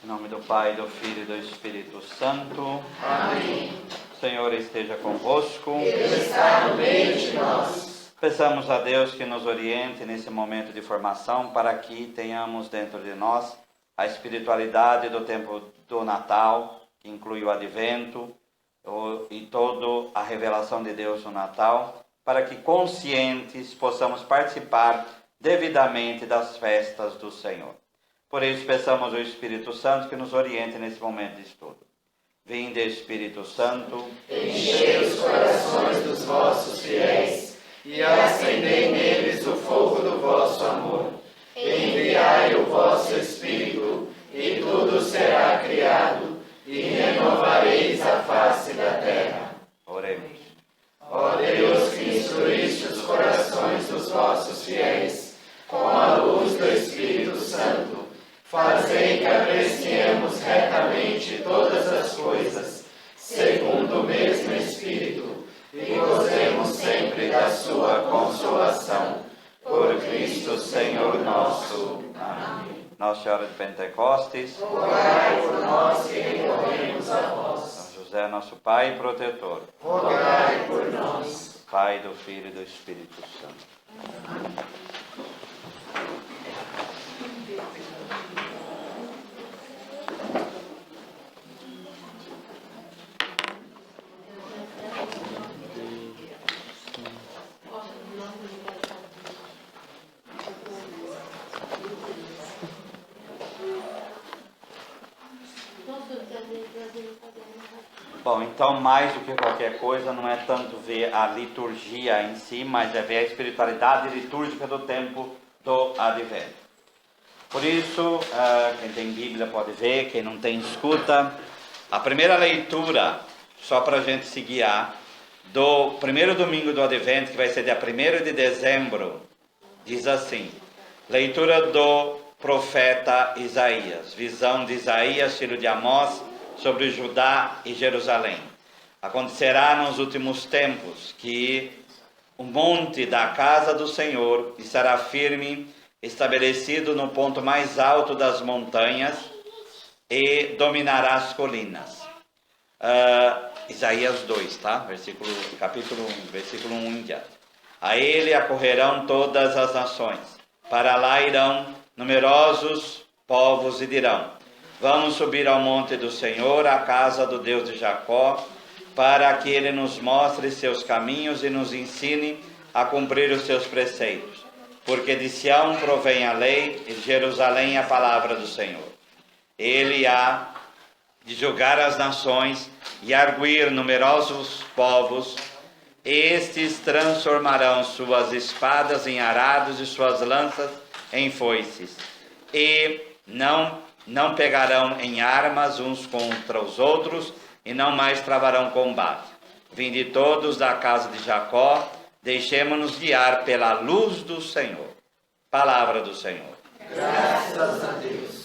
Em nome do Pai, do Filho e do Espírito Santo. Amém. O Senhor esteja convosco. Ele está no meio de nós. Peçamos a Deus que nos oriente nesse momento de formação para que tenhamos dentro de nós a espiritualidade do tempo do Natal, que inclui o Advento e toda a revelação de Deus no Natal, para que conscientes possamos participar devidamente das festas do Senhor. Por isso, peçamos ao Espírito Santo que nos oriente nesse momento de estudo. Vinde, Espírito Santo, enchei os corações dos vossos fiéis e acendei neles o fogo do vosso amor. Enviai o vosso Espírito, e tudo será criado, e renovareis a face da terra. oremos. Ó Deus, que instruíste os corações dos vossos fiéis com a luz do Espírito Santo, fazei que apreciemos retamente todas as coisas, segundo o mesmo Espírito, e gozemos sempre da sua consolação. Por Cristo Senhor nosso. Amém. Nossa Senhora de Pentecostes, Rogai por nós que recorremos a vós. São José, nosso Pai e protetor, Rogai por nós. Pai do Filho e do Espírito Santo. Bom, então mais do que qualquer coisa, não é tanto ver a liturgia em si, mas é ver a espiritualidade litúrgica do tempo do Advento. Por isso, quem tem Bíblia pode ver, quem não tem, escuta. A primeira leitura, só para a gente se guiar, do primeiro domingo do Advento, que vai ser dia 1º de dezembro, diz assim: leitura do profeta Isaías, visão de Isaías, filho de Amós, sobre Judá e Jerusalém. Acontecerá nos últimos tempos que o monte da casa do Senhor estará firme, estabelecido no ponto mais alto das montanhas, e dominará as colinas. Isaías 2, tá? Capítulo 1, versículo 1 em diante. A ele acorrerão todas as nações, para lá irão numerosos povos e dirão: vamos subir ao monte do Senhor, à casa do Deus de Jacó, para que ele nos mostre seus caminhos e nos ensine a cumprir os seus preceitos. Porque de Sião provém a lei, e de Jerusalém a palavra do Senhor. Ele há de julgar as nações e arguir numerosos povos. Estes transformarão suas espadas em arados e suas lanças em foices. E não pegarão em armas uns contra os outros, e não mais travarão combate. Vinde todos da casa de Jacó, deixemo-nos guiar pela luz do Senhor. Palavra do Senhor. Graças a Deus.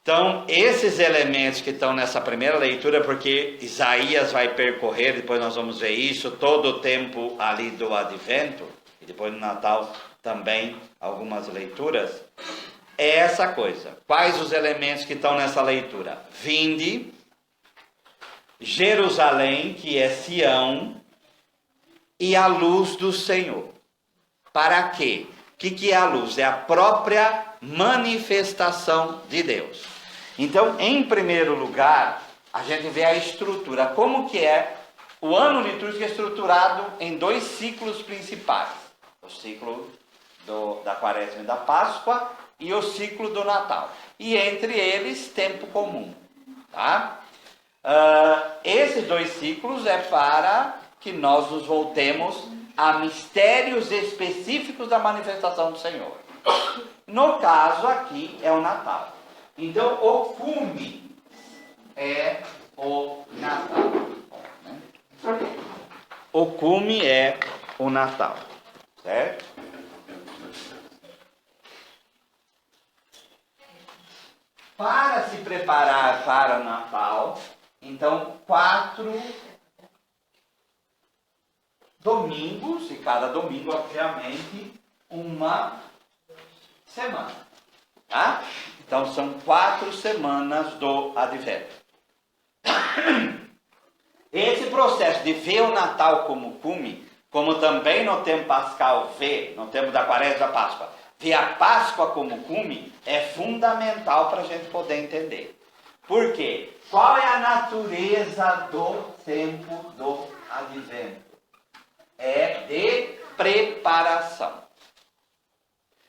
Então, esses elementos que estão nessa primeira leitura, porque Isaías vai percorrer, depois nós vamos ver isso, todo o tempo ali do Advento, e depois no Natal também, algumas leituras, é essa coisa. Quais os elementos que estão nessa leitura? Vinde, Jerusalém, que é Sião, e a luz do Senhor. Para quê? O que é a luz? É a própria manifestação de Deus. Então, em primeiro lugar, a gente vê a estrutura. Como que é o ano litúrgico estruturado em 2 ciclos principais. O ciclo da Quaresma e da Páscoa e o ciclo do Natal. E entre eles, tempo comum. Tá? Esses 2 ciclos é para que nós nos voltemos a mistérios específicos da manifestação do Senhor. No caso aqui é o Natal. Então o cume é o Natal. O cume é o Natal. Certo? Para se preparar para o Natal, então 4 domingos, e cada domingo, obviamente, uma semana. Tá? Então são 4 semanas do Advento. Esse processo de ver o Natal como cume, como também no tempo pascal no tempo da Quaresma da Páscoa, ver a Páscoa como cume, é fundamental para a gente poder entender. Por quê? Qual é a natureza do tempo do Advento? É de preparação.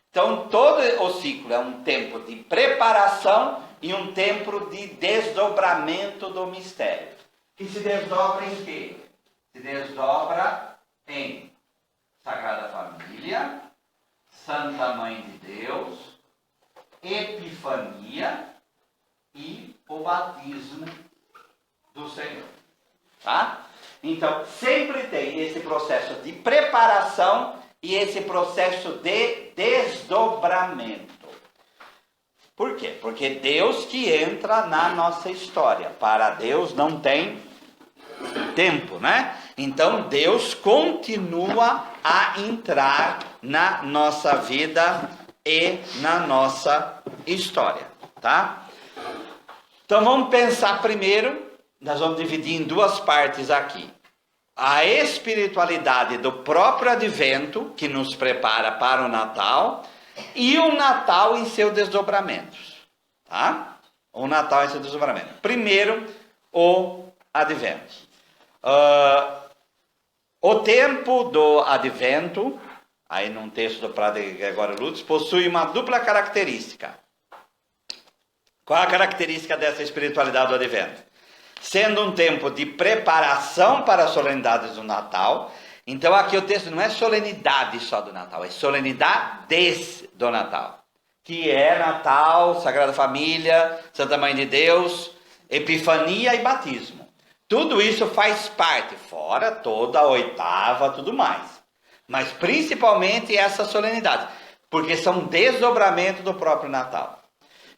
Então, todo o ciclo é um tempo de preparação e um tempo de desdobramento do mistério. Que se desdobra em quê? Se desdobra em Sagrada Família, Santa Mãe de Deus, Epifania e o batismo do Senhor. Tá? Então, sempre tem esse processo de preparação e esse processo de desdobramento. Por quê? Porque Deus que entra na nossa história. Para Deus não tem tempo, né? Então, Deus continua a entrar na nossa vida e na nossa história, tá? Então, vamos pensar primeiro, nós vamos dividir em 2 partes aqui. A espiritualidade do próprio Advento, que nos prepara para o Natal, e o Natal em seus desdobramentos, tá? O Natal em seus desdobramentos. Primeiro, o Advento. O tempo do Advento, aí num texto do Padre Gregório Lutz, possui uma dupla característica. Qual a característica dessa espiritualidade do Advento? Sendo um tempo de preparação para as solenidades do Natal. Então aqui o texto não é solenidade só do Natal, é solenidades do Natal. Que é Natal, Sagrada Família, Santa Mãe de Deus, Epifania e batismo. Tudo isso faz parte, fora toda a oitava, tudo mais. Mas principalmente essa solenidade, porque são desdobramento do próprio Natal.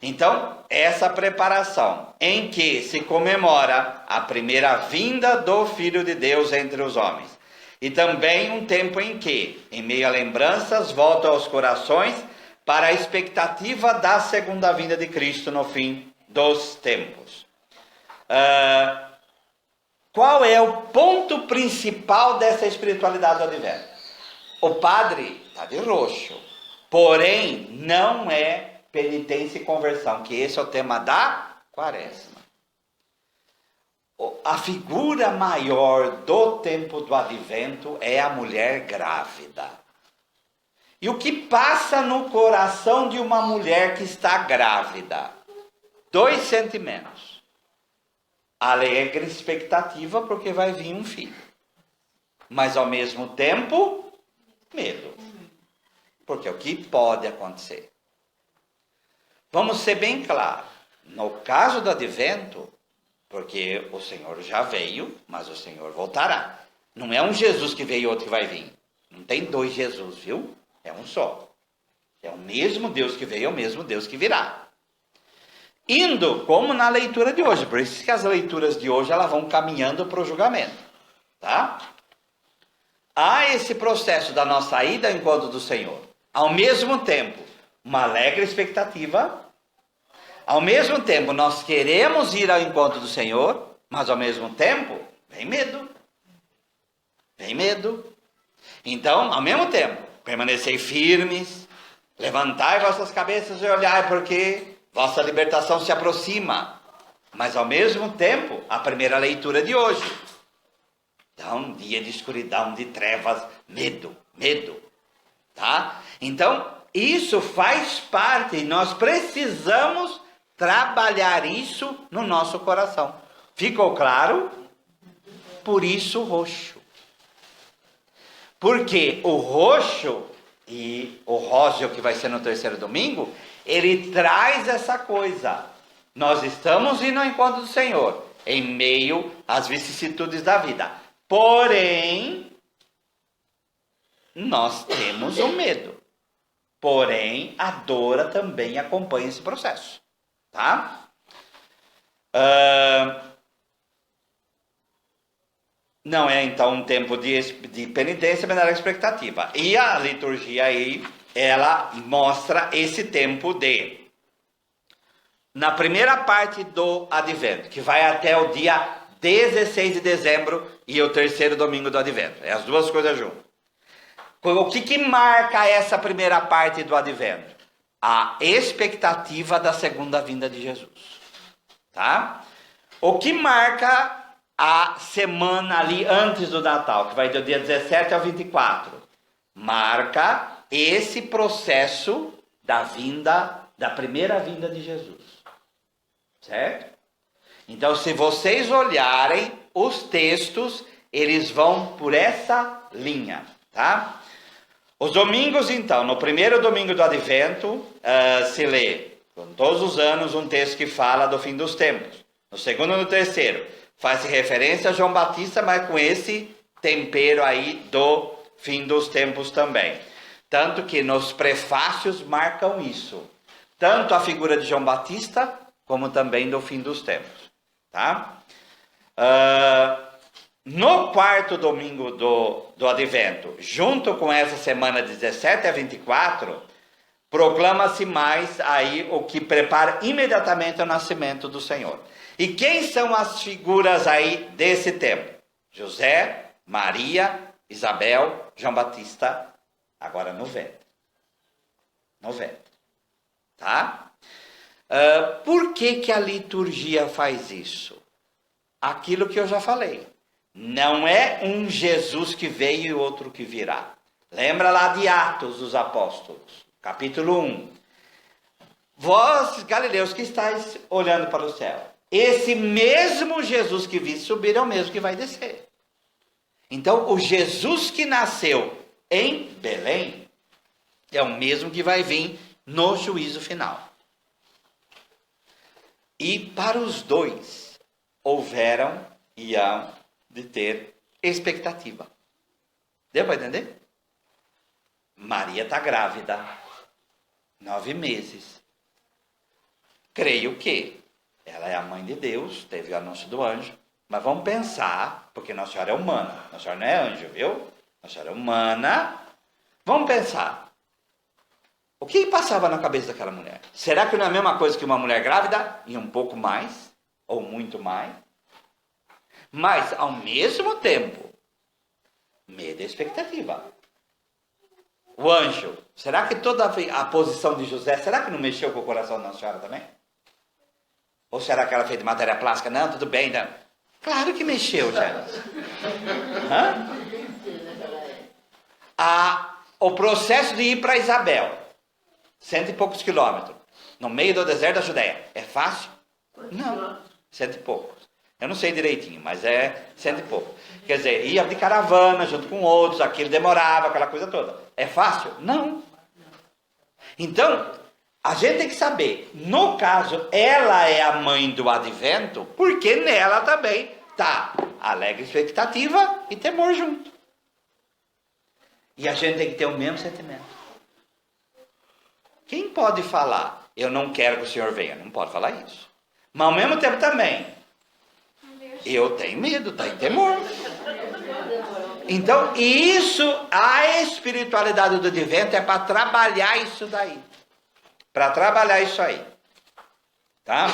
Então, essa preparação em que se comemora a primeira vinda do Filho de Deus entre os homens. E também um tempo em que, em meio a lembranças, volta aos corações para a expectativa da segunda vinda de Cristo no fim dos tempos. Qual é o ponto principal dessa espiritualidade do Advento? O padre está de roxo, porém não é penitência e conversão, que esse é o tema da Quaresma. A figura maior do tempo do Advento é a mulher grávida. E o que passa no coração de uma mulher que está grávida? 2 sentimentos. Alegre expectativa, porque vai vir um filho. Mas ao mesmo tempo, medo. Porque é o que pode acontecer. Vamos ser bem claros. No caso do Advento, porque o Senhor já veio, mas o Senhor voltará. Não é um Jesus que veio e outro que vai vir. Não tem 2 Jesus, viu? É um só. É o mesmo Deus que veio, é o mesmo Deus que virá. Indo, como na leitura de hoje. Por isso que as leituras de hoje elas vão caminhando para o julgamento. Tá? Há esse processo da nossa ida ao encontro do Senhor. Ao mesmo tempo, uma alegre expectativa. Ao mesmo tempo, nós queremos ir ao encontro do Senhor, mas ao mesmo tempo, vem medo. Vem medo. Então, ao mesmo tempo, permanecei firmes, levantai vossas cabeças e olhai, porque vossa libertação se aproxima. Mas ao mesmo tempo, a primeira leitura de hoje. Então, dia de escuridão, de trevas, medo, medo. Tá? Então, isso faz parte, e nós precisamos trabalhar isso no nosso coração. Ficou claro? Por isso o roxo. Porque o roxo e o róseo, que vai ser no 3º domingo, ele traz essa coisa. Nós estamos indo ao encontro do Senhor, em meio às vicissitudes da vida. Porém, nós temos o medo. Porém, a dor também acompanha esse processo. Tá? Não é então um tempo de penitência, mas era expectativa. E a liturgia aí, ela mostra esse tempo de na primeira parte do Advento, que vai até o dia 16 de dezembro e o terceiro domingo do Advento. É as duas coisas juntas. O que marca essa primeira parte do Advento? A expectativa da segunda vinda de Jesus. Tá? O que marca a semana ali antes do Natal, que vai do dia 17 ao 24? Marca esse processo da vinda, da primeira vinda de Jesus. Certo? Então, se vocês olharem os textos, eles vão por essa linha, tá? Os domingos, então, no primeiro domingo do Advento, se lê, com todos os anos, um texto que fala do fim dos tempos. No segundo e no terceiro, faz referência a João Batista, mas com esse tempero aí do fim dos tempos também. Tanto que nos prefácios marcam isso. Tanto a figura de João Batista, como também do fim dos tempos. Tá? No quarto domingo do Advento, junto com essa semana 17 a 24, proclama-se mais aí o que prepara imediatamente o nascimento do Senhor. E quem são as figuras aí desse tempo? José, Maria, Isabel, João Batista, agora no ventre. No ventre. Tá? Por que a liturgia faz isso? Aquilo que eu já falei. Não é um Jesus que veio e outro que virá. Lembra lá de Atos dos Apóstolos, capítulo 1. Vós, galileus, que estáis olhando para o céu, esse mesmo Jesus que vi subir é o mesmo que vai descer. Então, o Jesus que nasceu em Belém é o mesmo que vai vir no juízo final. E para os dois, houveram e hão de ter expectativa. Deu para entender? Maria está grávida, 9 meses. Creio que ela é a mãe de Deus, teve o anúncio do anjo. Mas vamos pensar, porque Nossa Senhora é humana. Nossa Senhora não é anjo, viu? Nossa Senhora é humana. Vamos pensar. O que passava na cabeça daquela mulher? Será que não é a mesma coisa que uma mulher grávida? E um pouco mais? Ou muito mais? Mas, ao mesmo tempo, medo e expectativa. O anjo, será que toda a posição de José, será que não mexeu com o coração da Nossa Senhora também? Ou será que ela fez de matéria plástica? Não, tudo bem. Não. Claro que mexeu, gente. O processo de ir para Isabel. 100 e poucos quilômetros. No meio do deserto da Judéia. É fácil? Não. 100 e poucos. Eu não sei direitinho, mas é 100 e pouco. Quer dizer, ia de caravana junto com outros, aquilo demorava, aquela coisa toda. É fácil? Não. Então, a gente tem que saber, no caso, ela é a mãe do Advento, porque nela também está alegre expectativa e temor junto. E a gente tem que ter o mesmo sentimento. Quem pode falar, eu não quero que o Senhor venha? Não pode falar isso. Mas ao mesmo tempo também, eu tenho medo, tenho temor. Então, isso, a espiritualidade do Advento é para trabalhar isso daí. Para trabalhar isso aí. Tá?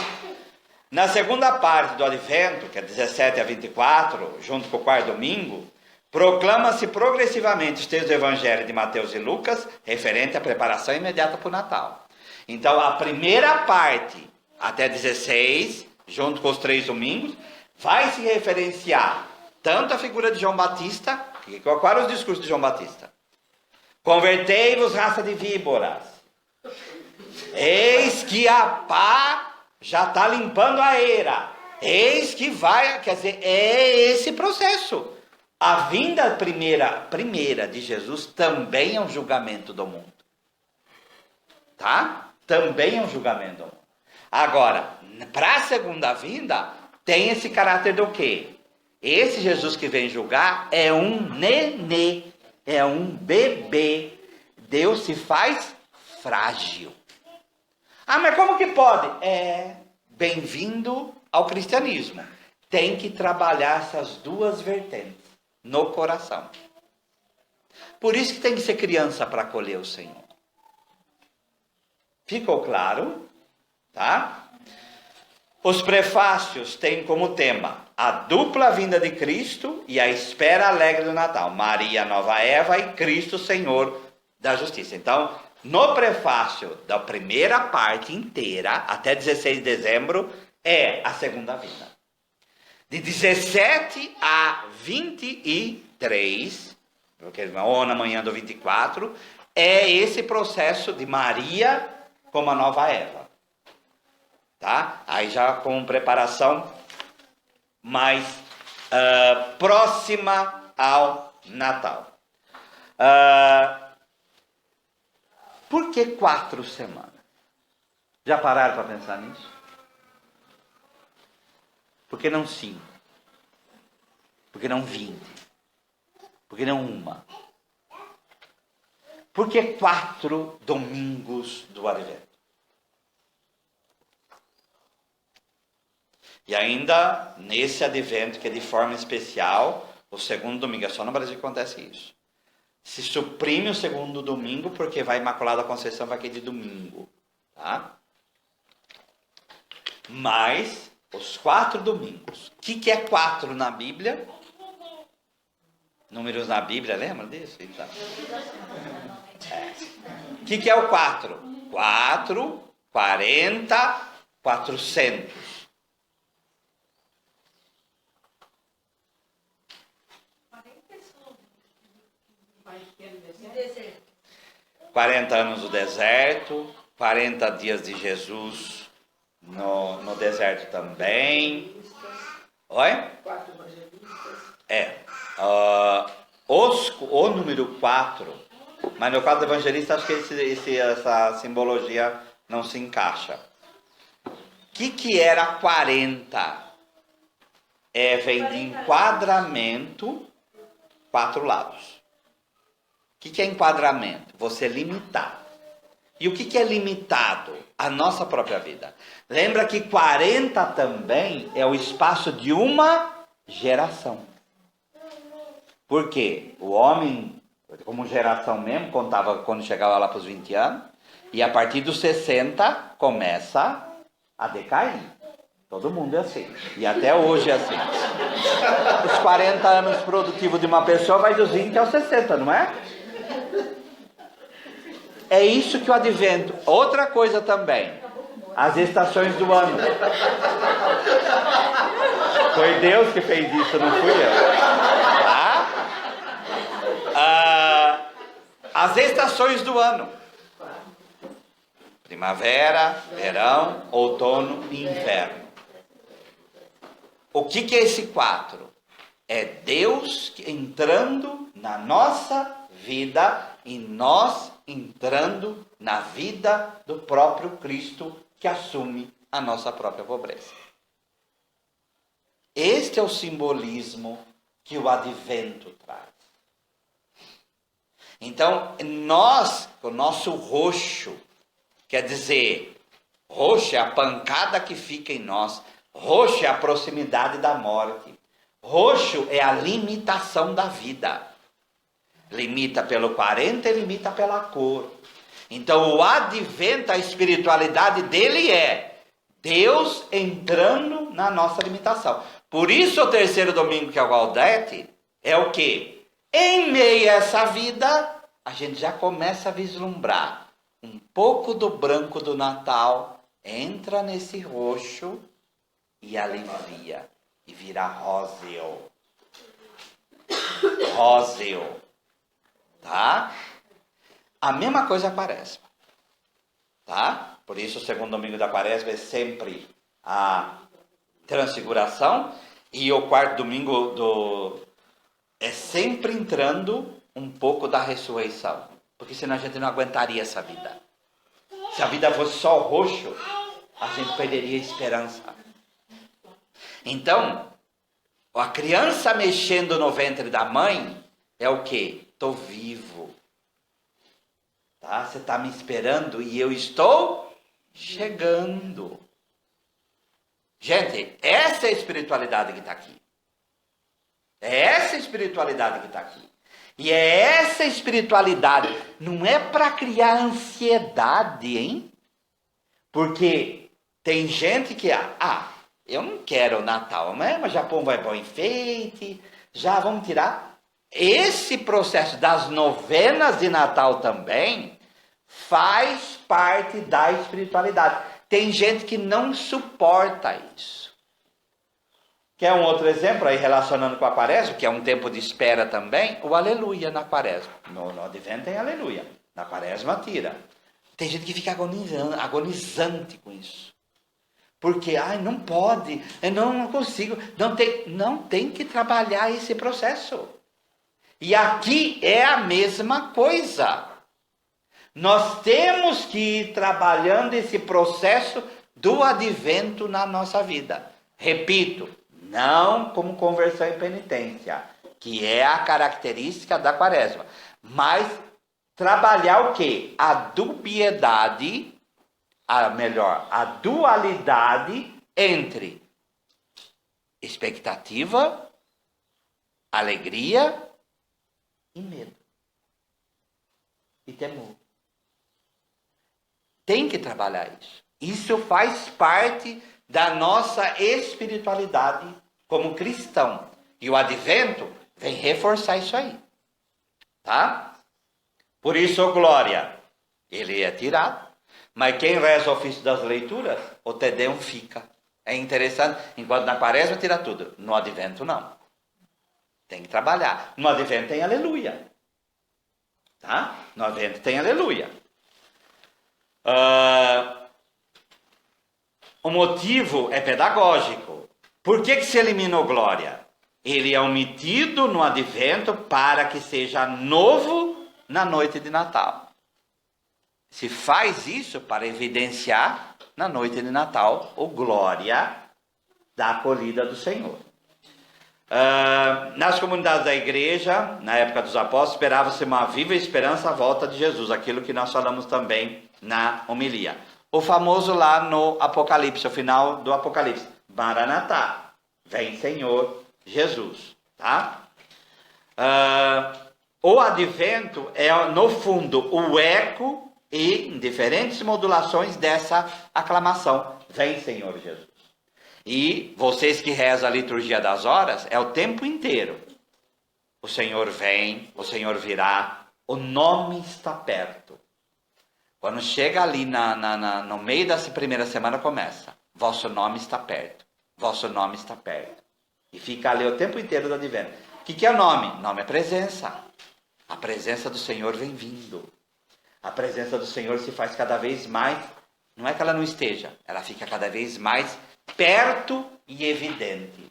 Na segunda parte do Advento, que é 17 a 24, junto com o quarto domingo, proclama-se progressivamente os textos do Evangelho de Mateus e Lucas, referente à preparação imediata para o Natal. Então, a primeira parte, até 16, junto com os 3 domingos, vai se referenciar tanto a figura de João Batista, qual era o discurso de João Batista? Convertei-vos, raça de víboras. Eis que a pá já está limpando a eira. Eis que vai, quer dizer, é esse processo. A vinda primeira de Jesus também é um julgamento do mundo. Tá? Também é um julgamento do mundo. Agora, para a segunda vinda, tem esse caráter do quê? Esse Jesus que vem julgar é um nenê, é um bebê. Deus se faz frágil. Ah, mas como que pode? Bem-vindo ao cristianismo. Tem que trabalhar essas duas vertentes no coração. Por isso que tem que ser criança para acolher o Senhor. Ficou claro? Tá? Os prefácios têm como tema a dupla vinda de Cristo e a espera alegre do Natal. Maria, nova Eva, e Cristo, Senhor da Justiça. Então, no prefácio da primeira parte inteira, até 16 de dezembro, é a segunda vinda. De 17 a 23, ou na manhã do 24, é esse processo de Maria como a nova Eva. Tá? Aí já com preparação mais próxima ao Natal. Por que 4 semanas? Já pararam para pensar nisso? Por que não 5? Por que não 20? Por que não 1? Por que 4 domingos do Advento? E ainda nesse Advento, que é de forma especial, o segundo domingo, é só no Brasil que acontece isso. Se suprime o segundo domingo, porque vai Imaculada Conceição, vai aqui de domingo. Tá? Mas, os 4 domingos. O que é 4 na Bíblia? Números na Bíblia, lembra disso? Então. O que é o 4? 4, 40, 400. 40 anos no deserto, 40 dias de Jesus no deserto também. Oi? 4 evangelistas. O número 4, mas no quadro evangelista acho que essa simbologia não se encaixa. O que era 40? Vem de enquadramento, 4 lados. O que é enquadramento? Você limitar. E o que é limitado? A nossa própria vida. Lembra que 40 também é o espaço de uma geração. Por quê? O homem, como geração mesmo, contava quando chegava lá para os 20 anos, e a partir dos 60 começa a decair. Todo mundo é assim. E até hoje é assim. Os 40 anos produtivos de uma pessoa vai dos 20 aos 60, não é? É isso que o Advento. Outra coisa também. As estações do ano. Foi Deus que fez isso, não fui eu. Tá? As estações do ano. Primavera, verão, outono e inverno. O que é esse 4? É Deus entrando na nossa vida e nós entrando na vida do próprio Cristo, que assume a nossa própria pobreza. Este é o simbolismo que o Advento traz. Então, o nosso roxo, quer dizer, roxo é a pancada que fica em nós, roxo é a proximidade da morte, roxo é a limitação da vida. Limita pelo 40 e limita pela cor. Então o Advento, a espiritualidade dele é Deus entrando na nossa limitação. Por isso o terceiro domingo, que é o Gaudete, é o quê? Em meio a essa vida, a gente já começa a vislumbrar um pouco do branco do Natal, entra nesse roxo e alivia, e vira róseo. Róseo. Tá? A mesma coisa a Quaresma. Tá? Por isso o segundo domingo da Quaresma é sempre a transfiguração, e o quarto domingo é sempre entrando um pouco da ressurreição. Porque senão a gente não aguentaria essa vida. Se a vida fosse só roxo, a gente perderia a esperança. Então, a criança mexendo no ventre da mãe é o quê? Estou vivo. Tá? Você está me esperando e eu estou chegando. Gente, essa é a espiritualidade que está aqui. É essa espiritualidade que está aqui. E é essa espiritualidade. Não é para criar ansiedade, hein? Porque tem gente que... eu não quero o Natal, mas já vai bom enfeite, já vamos tirar. Esse processo das novenas de Natal também faz parte da espiritualidade. Tem gente que não suporta isso. Quer um outro exemplo aí relacionando com a quaresma, que é um tempo de espera também? O aleluia na quaresma. No advento tem aleluia, na quaresma tira. Tem gente que fica agonizante com isso. Porque, não pode, eu não consigo, não tem que trabalhar esse processo. E aqui é a mesma coisa. Nós temos que ir trabalhando esse processo do advento na nossa vida. Repito, não como conversão e penitência, que é a característica da quaresma, mas trabalhar o quê? A dubiedade, a dualidade entre expectativa, alegria e medo. E temor. Tem que trabalhar isso. Isso faz parte da nossa espiritualidade como cristão. E o advento vem reforçar isso aí. Tá? Por isso, glória, ele é tirado. Mas quem reza o ofício das leituras, o Tedeum fica. É interessante. Enquanto na quaresma tira tudo. No advento não. Tem que trabalhar. No advento tem aleluia. Tá? No advento tem aleluia. O motivo é pedagógico. Por que se eliminou glória? Ele é omitido no advento para que seja novo na noite de Natal. Se faz isso para evidenciar na noite de Natal o glória da acolhida do Senhor. Nas comunidades da igreja, na época dos apóstolos, esperava-se uma viva esperança à volta de Jesus, aquilo que nós falamos também na homilia. O famoso lá no Apocalipse, o final do Apocalipse, Maranatá, vem Senhor Jesus, tá? O advento é, no fundo, o eco e em diferentes modulações dessa aclamação, vem Senhor Jesus. E vocês que rezam a liturgia das horas, é o tempo inteiro. O Senhor vem, o Senhor virá, o nome está perto. Quando chega ali no meio dessa primeira semana, começa. Vosso nome está perto, vosso nome está perto. E fica ali o tempo inteiro do advento. O que é o nome? Nome é presença. A presença do Senhor vem vindo. A presença do Senhor se faz cada vez mais, não é que ela não esteja, ela fica cada vez mais perto e evidente.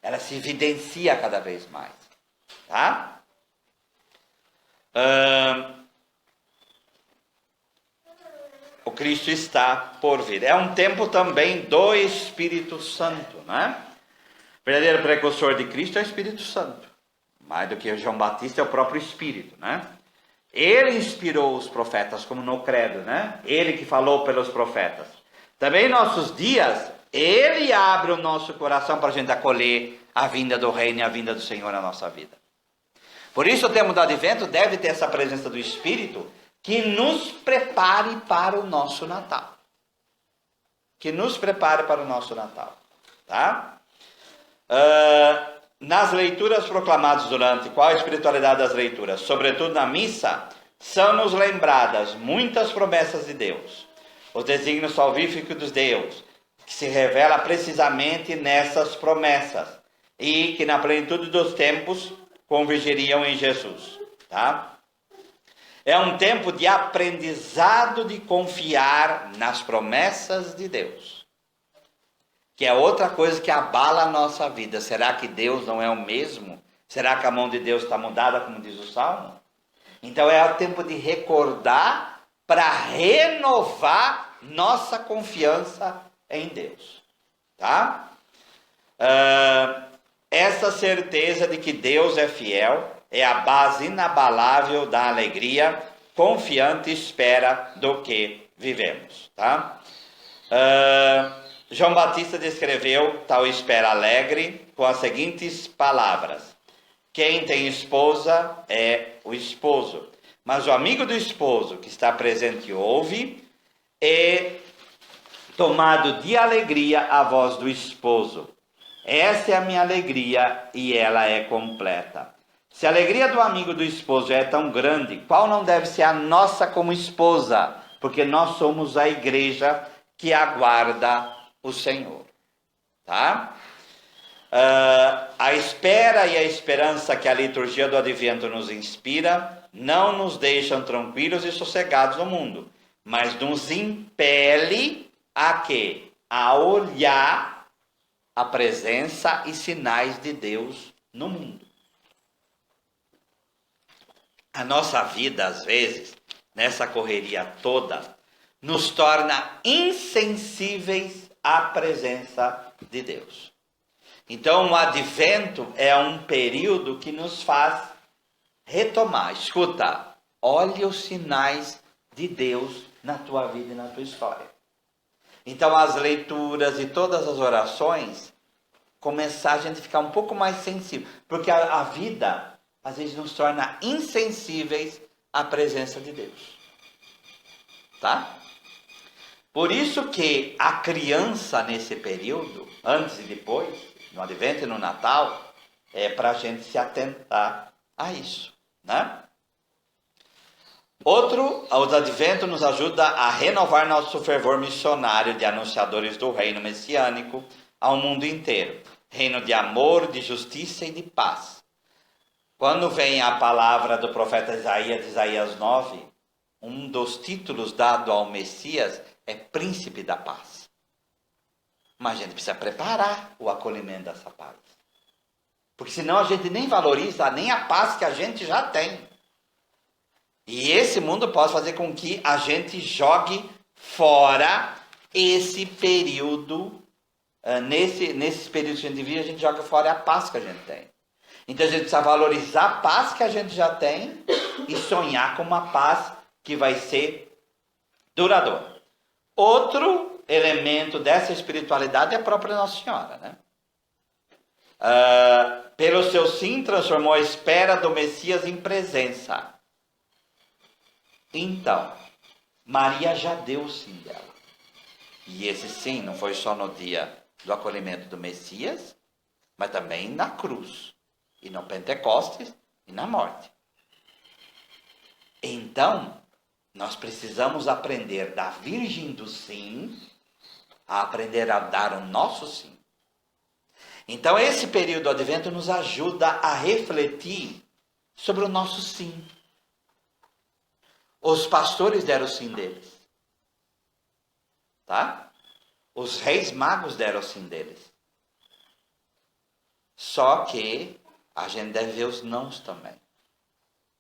Ela se evidencia cada vez mais. Tá? O Cristo está por vir. É um tempo também do Espírito Santo, né? O verdadeiro precursor de Cristo é o Espírito Santo. Mais do que o João Batista é o próprio Espírito, né? Ele inspirou os profetas, como no credo, né? Ele que falou pelos profetas. Também em nossos dias, ele abre o nosso coração para a gente acolher a vinda do reino e a vinda do Senhor na nossa vida. Por isso o tempo do advento deve ter essa presença do Espírito que nos prepare para o nosso Natal. Que nos prepare para o nosso Natal. Tá? Nas leituras proclamadas durante, qual a espiritualidade das leituras? Sobretudo na missa, são-nos lembradas muitas promessas de Deus. Os desígnios salvíficos de Deus, que se revela precisamente nessas promessas. E que na plenitude dos tempos convergiriam em Jesus. Tá? É um tempo de aprendizado de confiar nas promessas de Deus. Que é outra coisa que abala a nossa vida. Será que Deus não é o mesmo? Será que a mão de Deus está mudada, como diz o Salmo? Então é o tempo de recordar para renovar nossa confiança em Deus. Tá? Essa certeza de que Deus é fiel é a base inabalável da alegria, confiante espera do que vivemos. Tá? João Batista descreveu tal espera alegre com as seguintes palavras: quem tem esposa é o esposo, mas o amigo do esposo que está presente ouve e tomado de alegria a voz do esposo. Essa é a minha alegria e ela é completa. Se a alegria do amigo do esposo é tão grande, qual não deve ser a nossa como esposa? Porque nós somos a igreja que aguarda o Senhor. Tá? A espera e a esperança que a liturgia do Advento nos inspira não nos deixam tranquilos e sossegados no mundo, mas nos impele a quê? A olhar a presença e sinais de Deus no mundo. A nossa vida, às vezes, nessa correria toda, nos torna insensíveis à presença de Deus. Então, o Advento é um período que nos faz retomar. Escuta, olhe os sinais de Deus na tua vida e na tua história. Então, as leituras e todas as orações, começar a gente ficar um pouco mais sensível. Porque a vida, às vezes, nos torna insensíveis à presença de Deus. Tá? Por isso que a criança, nesse período, antes e depois, no Advento e no Natal, é para a gente se atentar a isso, né? Os Adventos nos ajuda a renovar nosso fervor missionário de anunciadores do reino messiânico ao mundo inteiro. Reino de amor, de justiça e de paz. Quando vem a palavra do profeta Isaías, Isaías 9, um dos títulos dado ao Messias é Príncipe da Paz. Mas a gente precisa preparar o acolhimento dessa paz. Porque senão a gente nem valoriza nem a paz que a gente já tem. E esse mundo pode fazer com que a gente jogue fora esse período, nesses períodos que a gente vive, a gente joga fora a paz que a gente tem. Então a gente precisa valorizar a paz que a gente já tem e sonhar com uma paz que vai ser duradoura. Outro elemento dessa espiritualidade é a própria Nossa Senhora, né? Pelo seu sim, transformou a espera do Messias em presença. Então, Maria já deu o sim dela. E esse sim não foi só no dia do acolhimento do Messias, mas também na cruz, e no Pentecostes, e na morte. Então, nós precisamos aprender da Virgem do Sim, a aprender a dar o nosso sim. Então, esse período do Advento nos ajuda a refletir sobre o nosso sim. Os pastores deram o sim deles. Tá? Os reis magos deram o sim deles. Só que a gente deve ver os nãos também.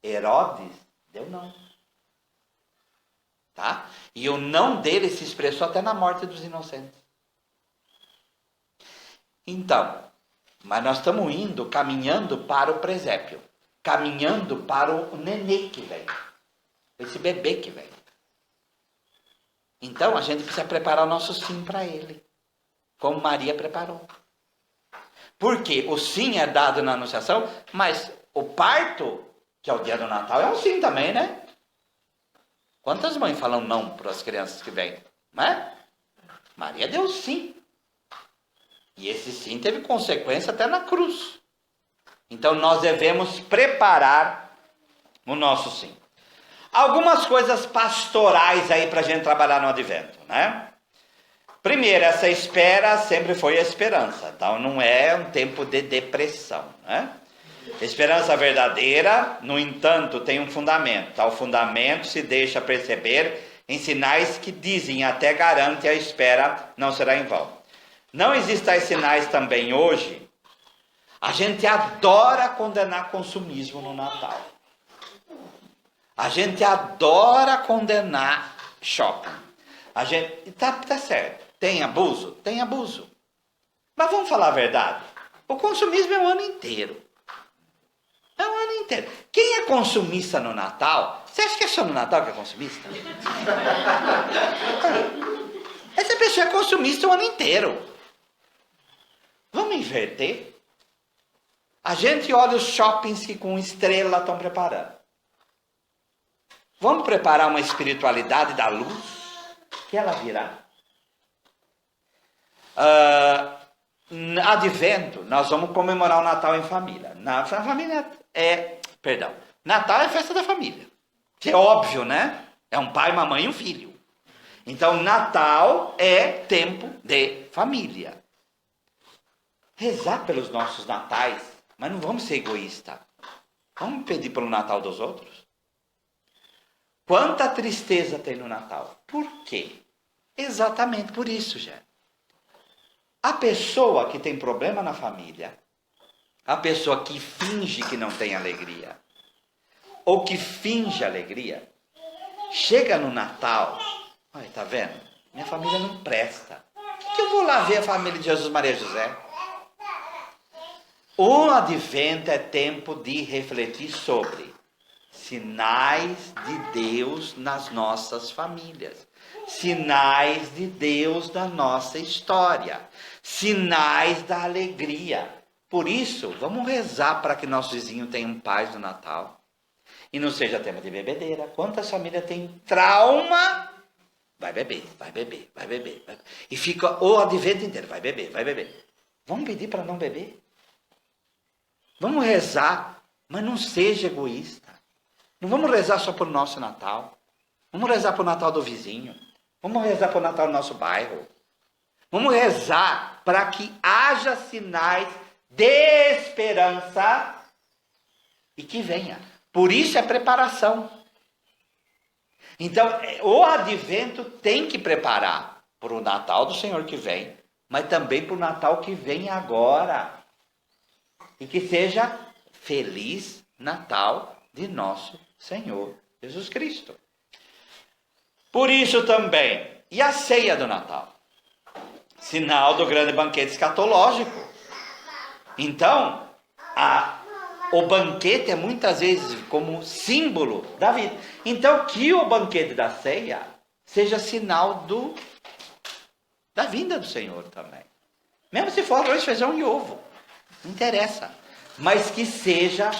Herodes deu não. Tá? E o não dele se expressou até na morte dos inocentes. Então, mas nós estamos indo, caminhando para o presépio. Caminhando para o nenê que vem. Esse bebê que vem. Então, a gente precisa preparar o nosso sim para ele. Como Maria preparou. Porque o sim é dado na Anunciação, mas o parto, que é o dia do Natal, é um sim também, né? Quantas mães falam não para as crianças que vêm? Não é? Maria deu sim. E esse sim teve consequência até na cruz. Então nós devemos preparar o nosso sim. Algumas coisas pastorais aí para a gente trabalhar no Advento, né? Primeiro, essa espera sempre foi a esperança. Então não é um tempo de depressão, né? Esperança verdadeira, no entanto, tem um fundamento. Tal fundamento se deixa perceber em sinais que dizem até garante a espera não será em vão. Não existem tais sinais também hoje. A gente adora condenar consumismo no Natal. A gente adora condenar shopping. A gente tá certo. Tem abuso? Tem abuso. Mas vamos falar a verdade. O consumismo é o ano inteiro. É o ano inteiro. Quem é consumista no Natal? Você acha que é só no Natal que é consumista? Essa pessoa é consumista o ano inteiro. Vamos inverter? A gente olha os shoppings que com estrela estão preparando. Vamos preparar uma espiritualidade da luz que ela virá. Advento, nós vamos comemorar o Natal em família. Natal é festa da família. Que é óbvio, né? É um pai, uma mãe e um filho. Então, Natal é tempo de família. Rezar pelos nossos natais, mas não vamos ser egoístas. Vamos pedir pelo Natal dos outros? Quanta tristeza tem no Natal. Por quê? Exatamente por isso, gente. A pessoa que tem problema na família, a pessoa que finge que não tem alegria, ou que finge alegria, chega no Natal, olha, tá vendo? Minha família não presta. Por que eu vou lá ver a família de Jesus, Maria e José? O Advento é tempo de refletir sobre sinais de Deus nas nossas famílias, sinais de Deus na nossa história, sinais da alegria. Por isso, vamos rezar para que nosso vizinho tenha paz no Natal e não seja tema de bebedeira. Quantas famílias têm trauma? Vai beber, vai beber, vai beber, vai beber. E fica o Advento inteiro, vai beber, vai beber. Vamos pedir para não beber? Vamos rezar, mas não seja egoísta. Não vamos rezar só para o nosso Natal. Vamos rezar para o Natal do vizinho. Vamos rezar para o Natal do nosso bairro. Vamos rezar para que haja sinais de esperança e que venha. Por isso é preparação. Então, o Advento tem que preparar para o Natal do Senhor que vem, mas também para o Natal que vem agora. E que seja feliz Natal de nosso Senhor Jesus Cristo. Por isso também, e a ceia do Natal? Sinal do grande banquete escatológico. Então, o banquete é muitas vezes como símbolo da vida. Então, que o banquete da ceia seja sinal da vinda do Senhor também. Mesmo se for arroz, feijão e ovo. Não interessa. Mas que seja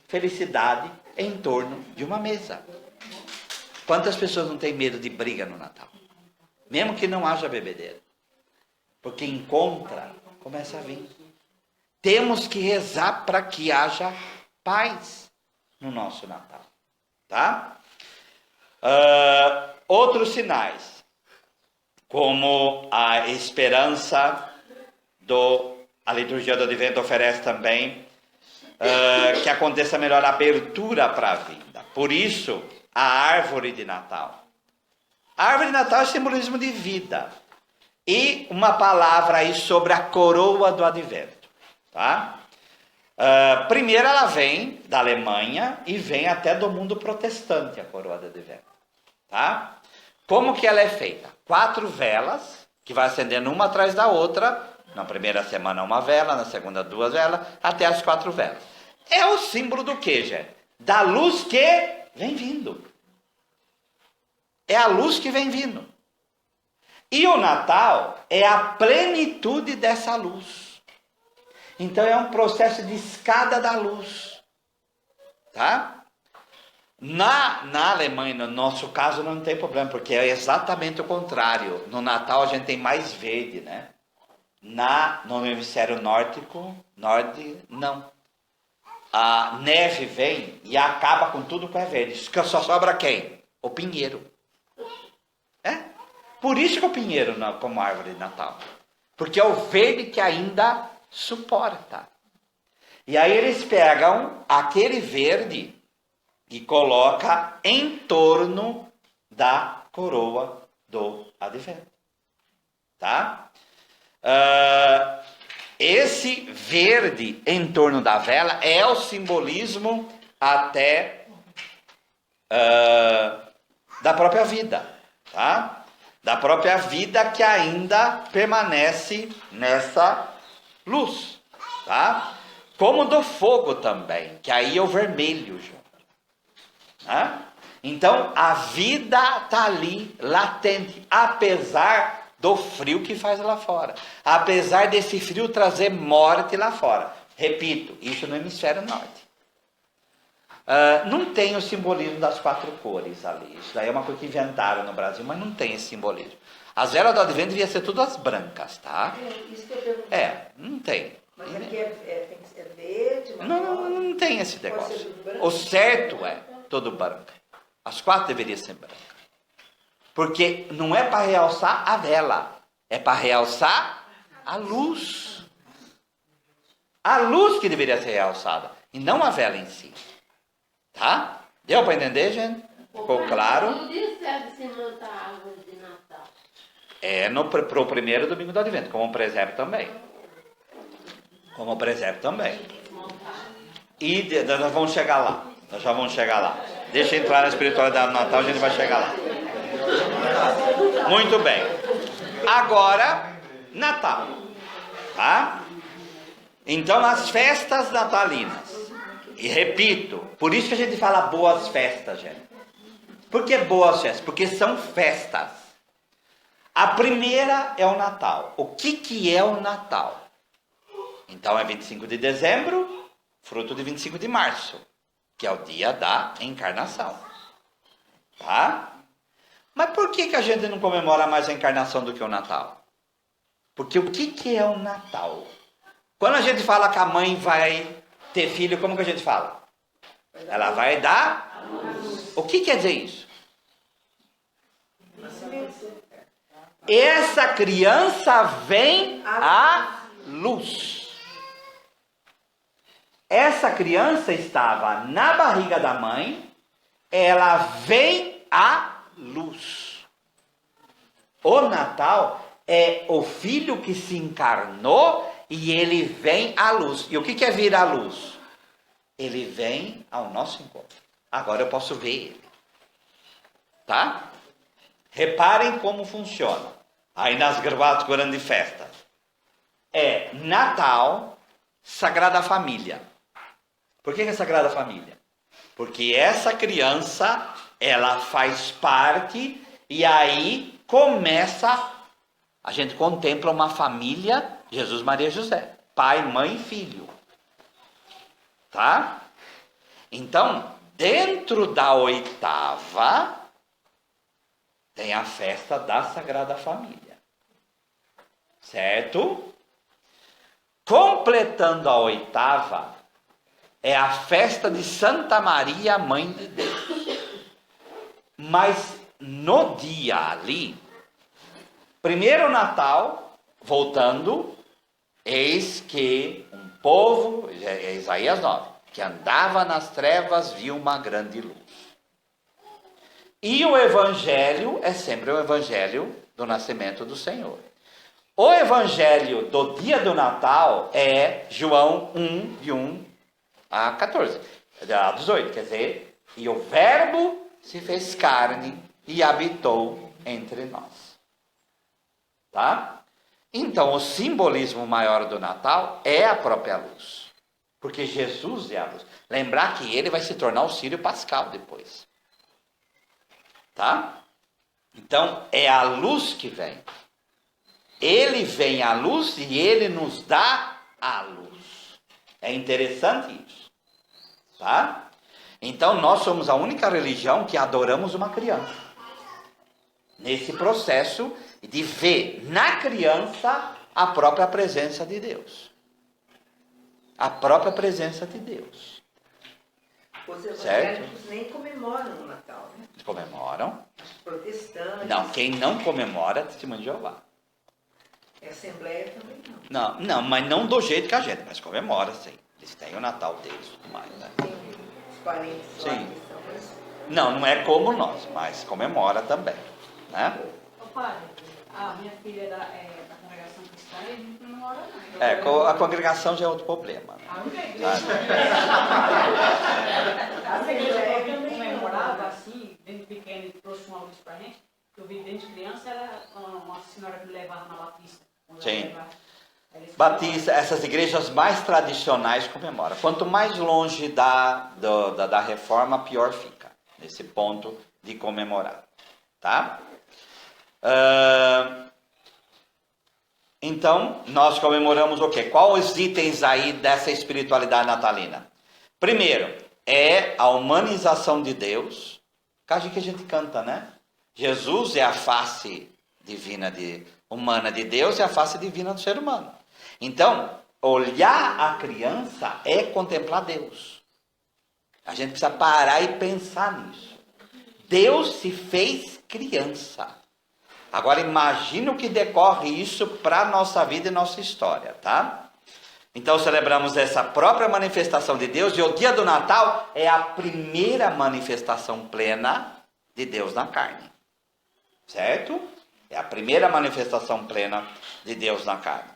felicidade em torno de uma mesa. Quantas pessoas não têm medo de briga no Natal? Mesmo que não haja bebedeira. Porque começa a vir. Temos que rezar para que haja paz no nosso Natal. Tá? Outros sinais. Como a esperança a liturgia do Advento oferece também que aconteça melhor abertura para a vida. Por isso, a árvore de Natal. A árvore de Natal é simbolismo de vida. E uma palavra aí sobre a coroa do Advento. Tá? Primeiro ela vem da Alemanha e vem até do mundo protestante, a coroa do Advento. Tá? Como que ela é feita? 4 velas, que vai acendendo uma atrás da outra. Na primeira semana uma vela, na segunda 2 velas, até as 4 velas. É o símbolo do quê, gente? Da luz que vem vindo. É a luz que vem vindo. E o Natal é a plenitude dessa luz. Então é um processo de escada da luz. Tá? Na Alemanha, no nosso caso, não tem problema, porque é exatamente o contrário. No Natal a gente tem mais verde, né? No hemisfério norte, não. A neve vem e acaba com tudo que é verde. Só sobra quem? O pinheiro. Por isso que o pinheiro como árvore de Natal. Porque é o verde que ainda suporta. E aí eles pegam aquele verde e colocam em torno da coroa do Advento. Tá? Esse verde em torno da vela é o simbolismo até da própria vida, tá? Da própria vida que ainda permanece nessa luz, tá? Como do fogo também, que aí é o vermelho junto, tá? Então a vida está ali latente, apesar do frio que faz lá fora. Apesar desse frio trazer morte lá fora. Repito, isso no hemisfério norte. Não tem o simbolismo das 4 cores ali. Isso daí é uma coisa que inventaram no Brasil, mas não tem esse simbolismo. As velas do Advento deviam ser todas brancas, tá? Isso que eu perguntei. Não tem. Mas aqui é verde, Não tem esse Pode ser negócio. tudo branco? O certo é todo branco. As 4 deveriam ser brancas. Porque não é para realçar a vela, é para realçar a luz. A luz que deveria ser realçada, e não a vela em si. Tá? Deu para entender, gente? Ficou claro? No dia certo se monta a árvore de Natal. É pro primeiro domingo do Advento, como presépio também. Como presépio também. E nós vamos chegar lá. Nós já vamos chegar lá. Deixa eu entrar na espiritualidade do Natal, a gente vai chegar lá. Muito bem. Agora, Natal. Tá? Então, as festas natalinas. E repito, por isso que a gente fala boas festas, gente. Por que boas festas? Porque são festas. A primeira é o Natal. O que é o Natal? Então é 25 de dezembro, fruto de 25 de março, que é o dia da encarnação. Tá? Mas por que a gente não comemora mais a encarnação do que o Natal? Porque o que é o Natal? Quando a gente fala que a mãe vai ter filho, como que a gente fala? Ela vai dar? O que quer dizer isso? Essa criança vem à luz. Essa criança estava na barriga da mãe, ela vem à luz. O Natal é o filho que se encarnou e ele vem à luz. E o que é vir à luz? Ele vem ao nosso encontro. Agora eu posso ver ele. Tá? Reparem como funciona. Aí nas grandes festas. É Natal, Sagrada Família. Por que é Sagrada Família? Porque essa criança, ela faz parte e aí começa, a gente contempla uma família, Jesus, Maria e José. Pai, mãe e filho. Tá? Então, dentro da 8ª, tem a festa da Sagrada Família. Certo? Completando a 8ª, é a festa de Santa Maria, Mãe de Deus. Mas no dia ali, primeiro Natal, voltando, eis que um povo, é Isaías 9, que andava nas trevas, viu uma grande luz. E o Evangelho é sempre o Evangelho do nascimento do Senhor. O Evangelho do dia do Natal é João 1, de 1 a 14, a 18, quer dizer, e o Verbo se fez carne e habitou entre nós. Tá? Então, o simbolismo maior do Natal é a própria luz. Porque Jesus é a luz. Lembrar que ele vai se tornar o Círio Pascal depois. Tá? Então, é a luz que vem. Ele vem à luz e ele nos dá a luz. É interessante isso. Tá? Então, nós somos a única religião que adoramos uma criança. Nesse processo de ver na criança a própria presença de Deus. A própria presença de Deus. Os evangélicos nem comemoram o Natal, né? Comemoram. Os protestantes. Não, quem não comemora é Testemunho de Jeová. A Assembleia também não. Não, mas não do jeito que a gente, mas comemora, sim. Eles têm o Natal deles e tudo mais, né? Tem os parentes lá Sim. que são, mas... Não é como nós, mas comemora também, né? Ô padre, a minha filha é da congregação cristã e a gente não mora não. A congregação já é outro problema. Né? A igreja comemorava assim, desde pequeno, e trouxe uma luz pra gente. Eu vi desde criança, era uma senhora que me levava na Batista. Sim. Batista, essas igrejas mais tradicionais comemoram. Quanto mais longe da reforma, pior fica. Nesse ponto de comemorar. Tá? Então, nós comemoramos o quê? Quais os itens aí dessa espiritualidade natalina? Primeiro, é a humanização de Deus, que a gente canta, né? Jesus é a face divina humana de Deus e a face divina do ser humano. Então, olhar a criança é contemplar Deus. A gente precisa parar e pensar nisso. Deus se fez criança. Agora imagine o que decorre isso para a nossa vida e nossa história, tá? Então celebramos essa própria manifestação de Deus, e o dia do Natal é a primeira manifestação plena de Deus na carne. Certo? É a primeira manifestação plena de Deus na carne.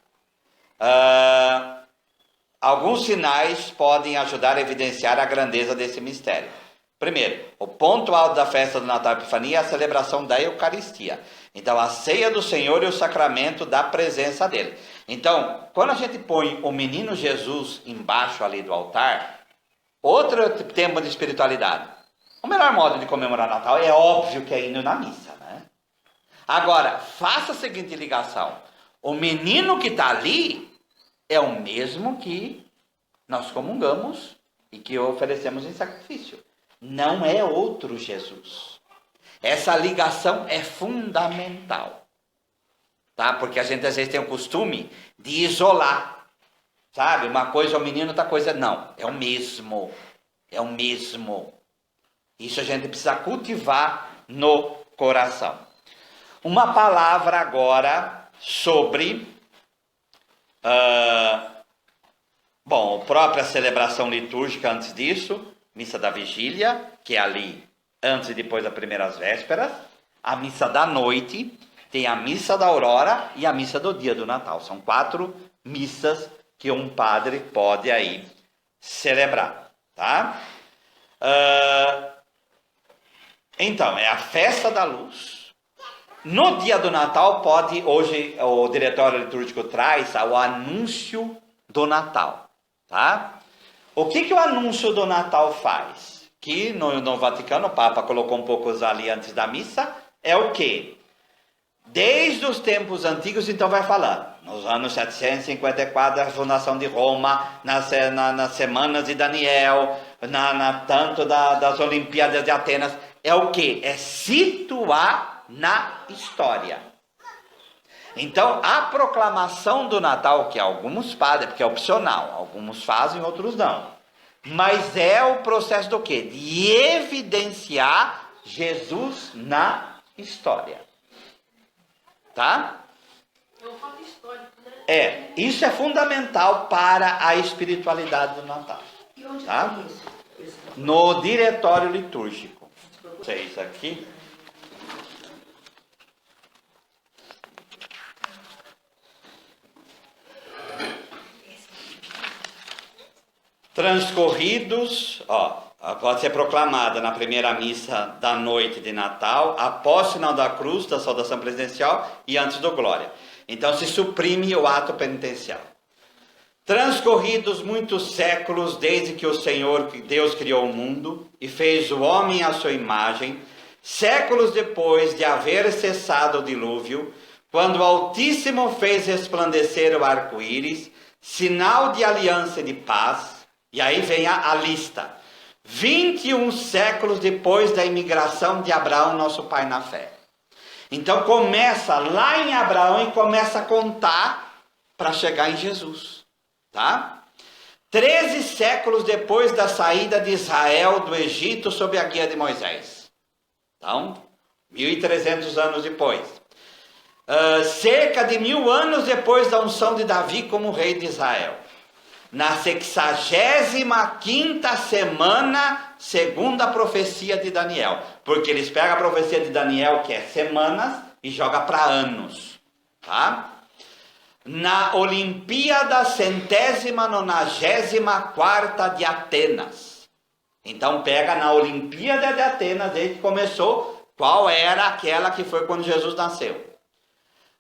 Alguns sinais podem ajudar a evidenciar a grandeza desse mistério. Primeiro, o ponto alto da festa do Natal e Epifania é a celebração da Eucaristia. Então, a ceia do Senhor e o sacramento da presença dele. Então, quando a gente põe o menino Jesus embaixo ali do altar, outro tempo de espiritualidade. O melhor modo de comemorar Natal é óbvio que é indo na missa, né? Agora, faça a seguinte ligação. O menino que está ali é o mesmo que nós comungamos e que oferecemos em sacrifício. Não é outro Jesus. Essa ligação é fundamental. Tá? Porque a gente às vezes tem o costume de isolar. Sabe? Uma coisa é o menino, outra coisa não. É o mesmo. É o mesmo. Isso a gente precisa cultivar no coração. Uma palavra agora sobre a própria celebração litúrgica antes disso, missa da vigília, que é ali antes e depois das primeiras vésperas, a missa da noite, tem a missa da aurora e a missa do dia do Natal. São 4 missas que um padre pode aí celebrar, tá? Então, é a festa da luz. No dia do Natal hoje o diretório litúrgico traz o anúncio do Natal, tá? O que o anúncio do Natal faz? Que no Vaticano, o Papa colocou um pouco ali antes da missa, é o quê? Desde os tempos antigos, então vai falando, nos anos 754 da fundação de Roma, nas semanas de Daniel, tanto das Olimpíadas de Atenas, é o quê? É situar na história. Então, a proclamação do Natal, que alguns padres, porque é opcional, alguns fazem, outros não. Mas é o processo do quê? De evidenciar Jesus na história. Tá? É um fato histórico, né? Isso é fundamental para a espiritualidade do Natal. E onde Tá? tem isso? No diretório litúrgico. Vocês aqui. Transcorridos, pode ser proclamada na primeira missa da noite de Natal, após o sinal da cruz, da saudação presidencial e antes do glória. Então se suprime o ato penitencial. Transcorridos muitos séculos desde que o Senhor, Deus criou o mundo e fez o homem à sua imagem, séculos depois de haver cessado o dilúvio, quando o Altíssimo fez resplandecer o arco-íris, sinal de aliança e de paz. E aí vem a lista. 21 séculos depois da imigração de Abraão, nosso pai na fé. Então começa lá em Abraão e começa a contar para chegar em Jesus. Tá? 13 séculos depois da saída de Israel do Egito sob a guia de Moisés. Então, 1.300 anos depois. Cerca de 1000 anos depois da unção de Davi como rei de Israel. Na 65ª semana, segundo a profecia de Daniel. Porque eles pegam a profecia de Daniel, que é semanas, e jogam para anos. Tá? Na Olimpíada 194ª de Atenas. Então pega na Olimpíada de Atenas, desde que começou, qual era aquela que foi quando Jesus nasceu.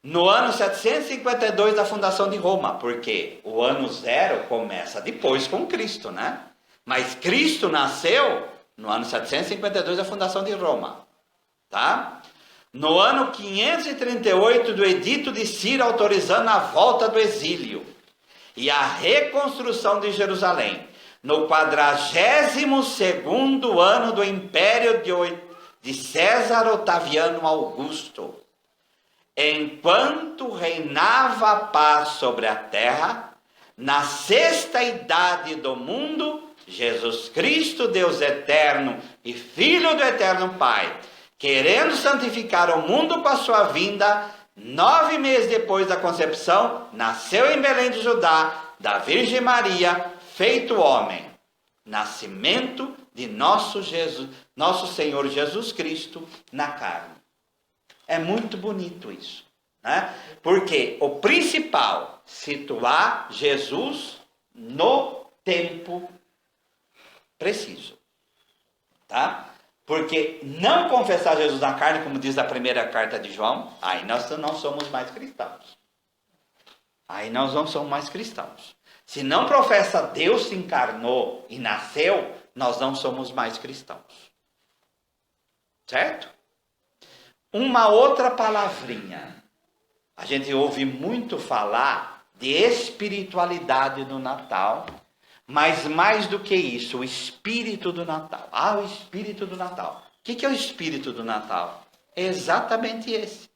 No ano 752 da fundação de Roma, porque o ano 0 começa depois com Cristo, né? Mas Cristo nasceu no ano 752 da fundação de Roma, tá? No ano 538 do edito de Ciro autorizando a volta do exílio e a reconstrução de Jerusalém. no 42º ano do império de César Otaviano Augusto, enquanto reinava a paz sobre a terra, na sexta idade do mundo, Jesus Cristo, Deus eterno e Filho do eterno Pai, querendo santificar o mundo com a sua vinda, 9 meses depois da concepção, nasceu em Belém de Judá, da Virgem Maria, feito homem. Nascimento de nosso Senhor Jesus Cristo na carne. É muito bonito isso, né? Porque o principal, situar Jesus no tempo preciso, tá? Porque não confessar Jesus na carne, como diz a primeira carta de João, aí nós não somos mais cristãos. Aí nós não somos mais cristãos. Se não professa Deus se encarnou e nasceu, nós não somos mais cristãos. Certo? Uma outra palavrinha. A gente ouve muito falar de espiritualidade no Natal, mas mais do que isso, o espírito do Natal. Ah, o espírito do Natal. O que é o espírito do Natal? É exatamente esse.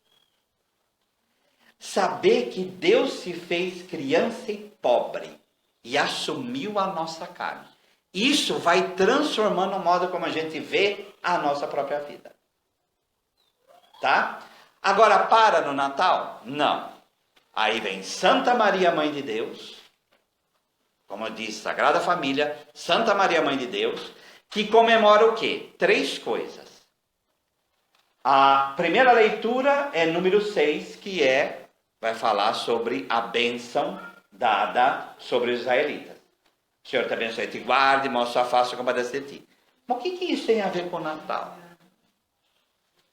Saber que Deus se fez criança e pobre e assumiu a nossa carne. Isso vai transformando o modo como a gente vê a nossa própria vida. Tá? Agora, para no Natal? Não. Aí vem Santa Maria, Mãe de Deus, como eu disse, Sagrada Família, Santa Maria, Mãe de Deus, que comemora o quê? 3 coisas. A primeira leitura é número 6, que vai falar sobre a bênção dada sobre os israelitas. O Senhor te abençoe, te guarde, mostre sua face e compadece de ti. Mas o que isso tem a ver com o Natal?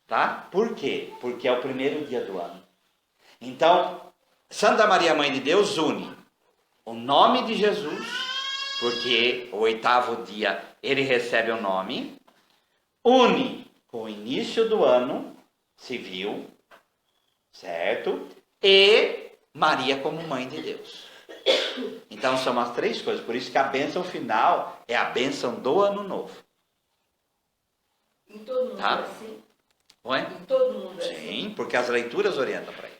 Tá? Por quê? Porque é o primeiro dia do ano. Então, Santa Maria, Mãe de Deus, une o nome de Jesus, porque o 8º dia ele recebe o nome, une com o início do ano civil, certo? E Maria como Mãe de Deus. Então são as 3 coisas, por isso que a bênção final é a bênção do ano novo. Em todo mundo tá? é assim? Oi? Em todo mundo é assim? Sim, porque as leituras orientam para isso.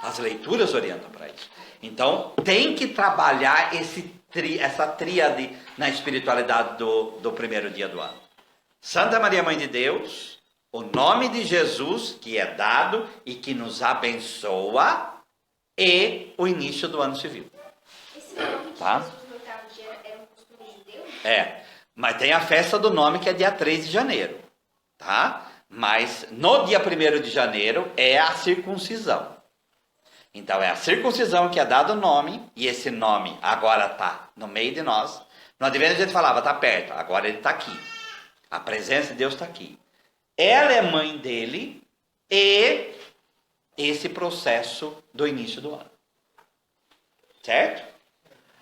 As leituras orientam para isso. Então, tem que trabalhar essa tríade na espiritualidade do primeiro dia do ano. Santa Maria, Mãe de Deus, o nome de Jesus, que é dado e que nos abençoa, e o início do ano civil. Esse nome de Tá? Jesus no 8º dia era um costume judeu? Mas tem a festa do nome, que é dia 3 de janeiro. Tá? Mas no dia 1º de janeiro é a circuncisão. Então é a circuncisão que é dado o nome, e esse nome agora está no meio de nós. No advento a gente falava, está perto, agora ele está aqui. A presença de Deus está aqui. Ela é mãe dele, e esse processo do início do ano. Certo?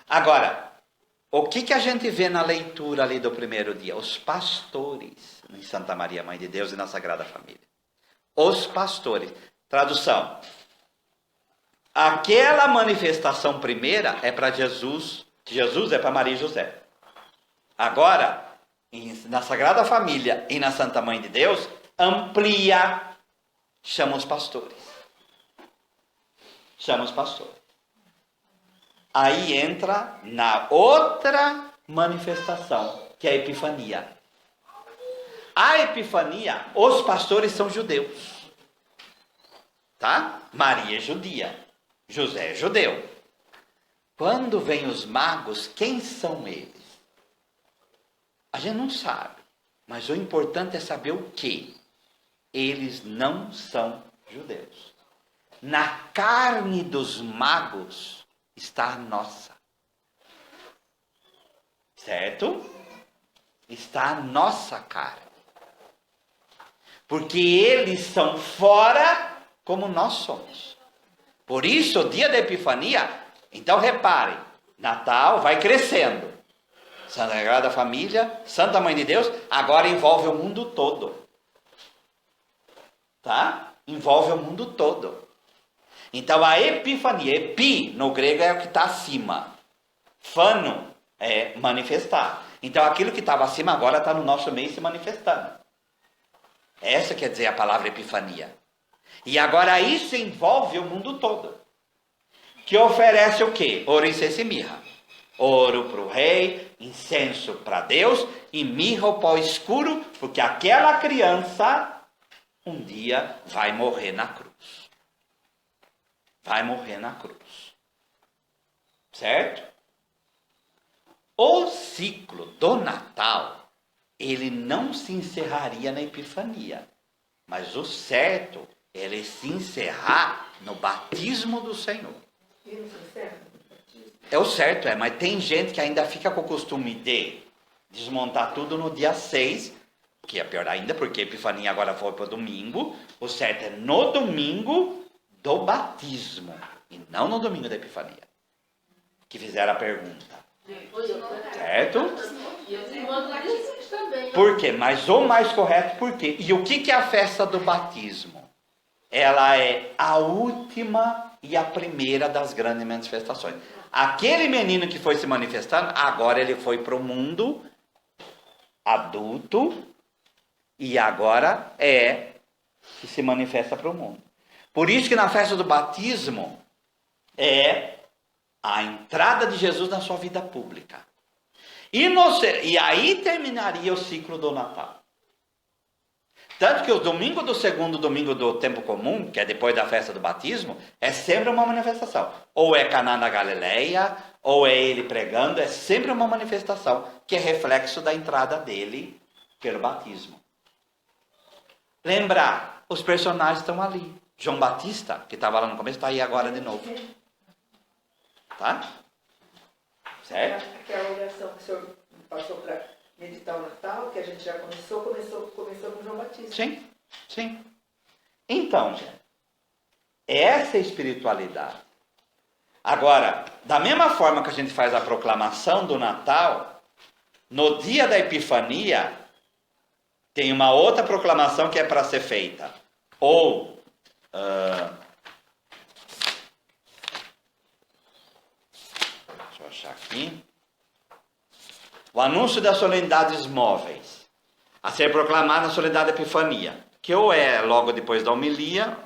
Agora, o que a gente vê na leitura ali do primeiro dia? Os pastores, em Santa Maria, Mãe de Deus, e na Sagrada Família. Os pastores. Tradução. Aquela manifestação primeira é para Jesus, Jesus é para Maria e José. Agora, na Sagrada Família e na Santa Mãe de Deus, amplia, chama os pastores. Chama os pastores. Aí entra na outra manifestação, que é a Epifania. A Epifania, os pastores são judeus. Tá? Maria é judia. José é judeu. Quando vêm os magos, quem são eles? A gente não sabe. Mas o importante é saber o que? Eles não são judeus. Na carne dos magos está a nossa. Certo? Está a nossa carne. Porque eles são fora como nós somos. Por isso, o dia da Epifania, então reparem, Natal vai crescendo. Sagrada Família, Santa Mãe de Deus, agora envolve o mundo todo. Tá? Envolve o mundo todo. Então a Epifania, epi no grego é o que está acima. Fano é manifestar. Então aquilo que estava acima agora está no nosso meio se manifestando. Essa quer dizer a palavra epifania. E agora isso envolve o mundo todo. Que oferece o quê? Ouro, incenso e mirra. Ouro para o rei, incenso para Deus e mirra o pó escuro, porque aquela criança um dia vai morrer na cruz. Vai morrer na cruz. Certo? O ciclo do Natal, ele não se encerraria na Epifania. Mas o certo é ele se encerrar no batismo do Senhor. E não se encerra no batismo? É o certo, mas tem gente que ainda fica com o costume de desmontar tudo no dia 6, que é pior ainda, porque a Epifania agora foi para o domingo. O certo é no domingo do batismo, e não no domingo da Epifania. Que fizeram a pergunta. Certo? E os irmãos batistas também. Por quê? Mas o mais correto, por quê? E o que é a festa do batismo? Ela é a última e a primeira das grandes manifestações. Aquele menino que foi se manifestando, agora ele foi para o mundo adulto e agora é que se manifesta para o mundo. Por isso que na festa do batismo é a entrada de Jesus na sua vida pública. E aí terminaria o ciclo do Natal. Tanto que o domingo do segundo domingo do tempo comum, que é depois da festa do batismo, é sempre uma manifestação. Ou é Caná da Galileia, ou é ele pregando, é sempre uma manifestação que é reflexo da entrada dele pelo batismo. Lembrar, os personagens estão ali. João Batista, que estava lá no começo, está aí agora de novo. Tá? Certo? Aquela oração que o senhor passou para meditar o Natal, que a gente já começou com João Batista. Sim, sim. Então, gente, essa é a espiritualidade. Agora, da mesma forma que a gente faz a proclamação do Natal, no dia da Epifania, tem uma outra proclamação que é para ser feita. Ou, deixa eu achar aqui. O anúncio das solenidades móveis, a ser proclamada na solenidade da Epifania, que ou é logo depois da homilia,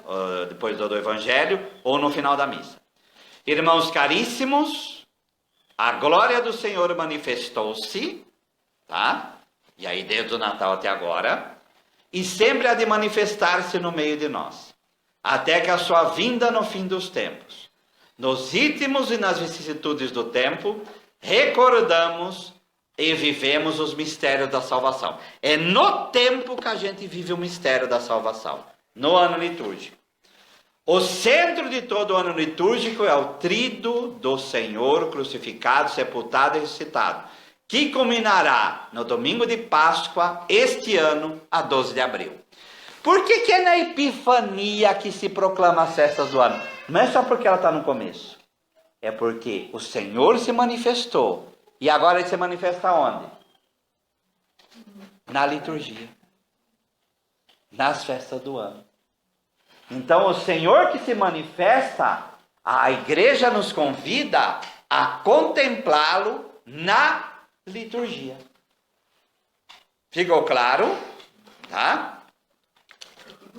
depois do Evangelho, ou no final da missa. Irmãos caríssimos, a glória do Senhor manifestou-se, tá? E aí desde o Natal até agora, e sempre há de manifestar-se no meio de nós, até que a sua vinda no fim dos tempos. Nos ritmos e nas vicissitudes do tempo, recordamos e vivemos os mistérios da salvação. É no tempo que a gente vive o mistério da salvação, no ano litúrgico. O centro de todo o ano litúrgico é o tríduo do Senhor crucificado, sepultado e ressuscitado, que culminará no domingo de Páscoa, este ano, a 12 de abril. Por que é na Epifania que se proclama as festas do ano? Não é só porque ela está no começo. É porque o Senhor se manifestou. E agora ele se manifesta onde? Na liturgia. Nas festas do ano. Então o Senhor que se manifesta, a igreja nos convida a contemplá-lo na liturgia. Ficou claro? Tá?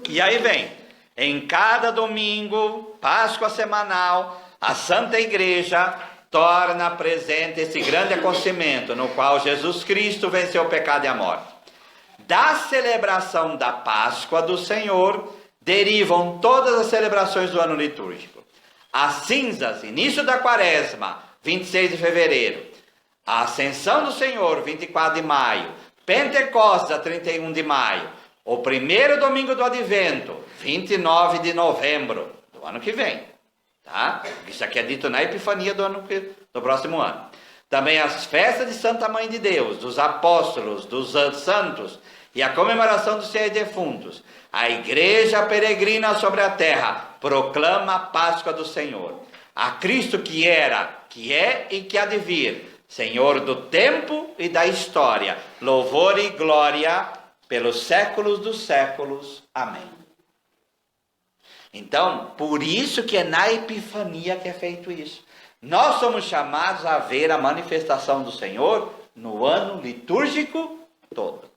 E aí vem, em cada domingo, Páscoa semanal, a Santa Igreja torna presente esse grande acontecimento no qual Jesus Cristo venceu o pecado e a morte. Da celebração da Páscoa do Senhor derivam todas as celebrações do ano litúrgico. As cinzas, início da Quaresma, 26 de fevereiro. A Ascensão do Senhor, 24 de maio. Pentecostes, 31 de maio. O primeiro domingo do Advento, 29 de novembro do ano que vem. Tá? Isso aqui é dito na Epifania do próximo ano. Também as festas de Santa Mãe de Deus, dos apóstolos, dos santos e a comemoração dos seus defuntos. A igreja peregrina sobre a terra proclama a Páscoa do Senhor. A Cristo que era, que é e que há de vir, Senhor do tempo e da história, louvor e glória pelos séculos dos séculos. Amém. Então, por isso que é na Epifania que é feito isso. Nós somos chamados a ver a manifestação do Senhor no ano litúrgico todo.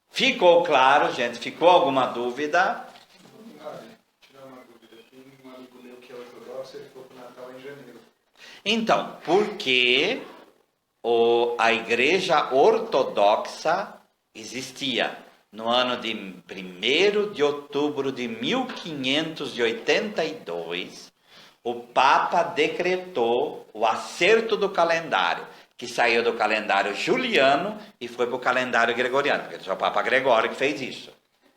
Ficou claro, gente? Ficou alguma dúvida? Tirar uma dúvida aqui, um amigo meu que é ortodoxo, ele foi para o Natal em janeiro. Então, por que a igreja ortodoxa existia no ano de 1º de outubro de 1582, o Papa decretou o acerto do calendário, que saiu do calendário juliano e foi para o calendário gregoriano, porque foi o Papa Gregório que fez isso.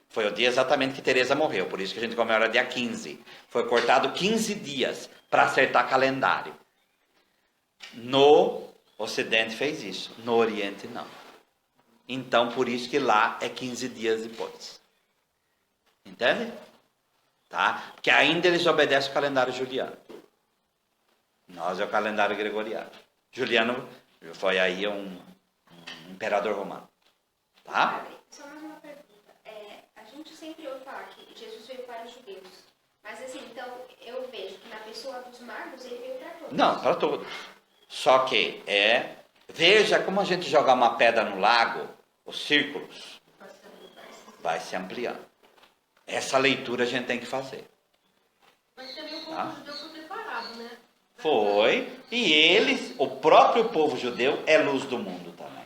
Foi o dia exatamente que Teresa morreu, por isso que a gente comemora dia 15. Foi cortado 15 dias para acertar calendário. No Ocidente fez isso, no Oriente não. Então, por isso que lá é 15 dias depois. Entende? Tá? Porque ainda eles obedecem o calendário juliano. Nós é o calendário gregoriano. Juliano foi aí um imperador romano. Tá? Padre, só mais uma pergunta. A gente sempre ouve falar que Jesus veio para os judeus. Mas assim, então eu vejo que na pessoa dos magos ele veio para todos. Não, para todos. Só que veja como a gente jogar uma pedra no lago, os círculos vai se ampliando. Essa leitura a gente tem que fazer. Mas também o povo judeu foi preparado, né? Foi, e eles, o próprio povo judeu é luz do mundo também.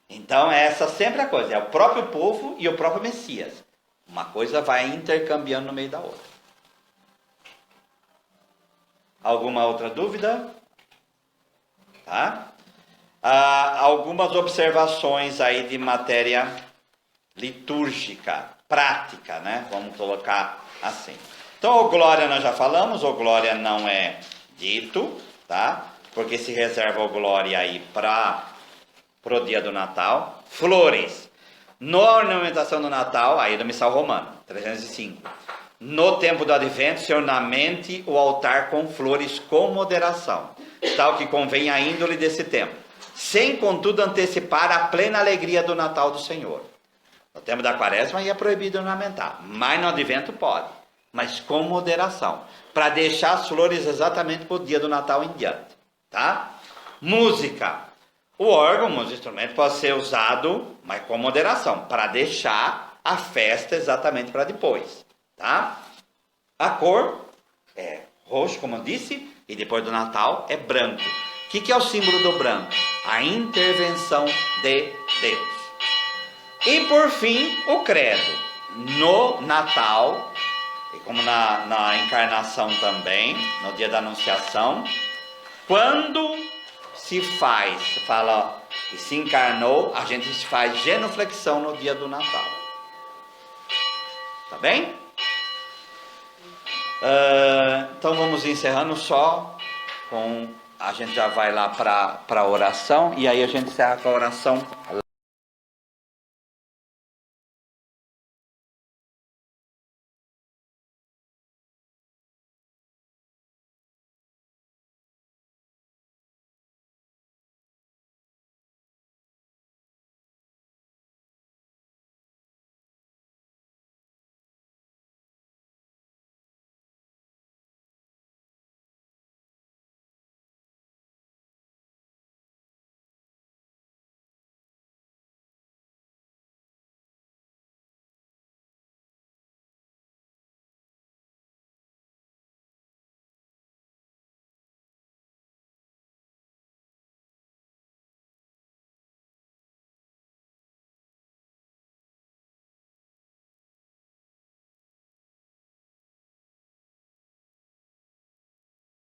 Então essa sempre a coisa, é o próprio povo e o próprio Messias. Uma coisa vai intercambiando no meio da outra. Alguma outra dúvida? Tá? Algumas observações aí de matéria litúrgica, prática, né? Vamos colocar assim. Então, o glória nós já falamos, o glória não é dito, tá? Porque se reserva o glória aí para o dia do Natal. Flores. Na ornamentação do Natal, aí do Missal Romano, 305. No tempo do Advento, se ornamente o altar com flores com moderação, tal que convém à índole desse tempo, sem contudo antecipar a plena alegria do Natal do Senhor. No tempo da Quaresma é proibido ornamentar, mas no Advento pode, mas com moderação, para deixar as flores exatamente para o dia do Natal em diante, tá? Música. O órgão, os instrumentos podem ser usados, mas com moderação, para deixar a festa exatamente para depois, tá? A cor é roxo, como eu disse, e depois do Natal é branco. O que é o símbolo do branco? A intervenção de Deus. E por fim, o credo. No Natal, e como na encarnação também, no dia da Anunciação, quando se fala que se encarnou, a gente faz genuflexão no dia do Natal. Tá bem? Então vamos encerrando só com... A gente já vai lá para a oração, e aí a gente encerra com a oração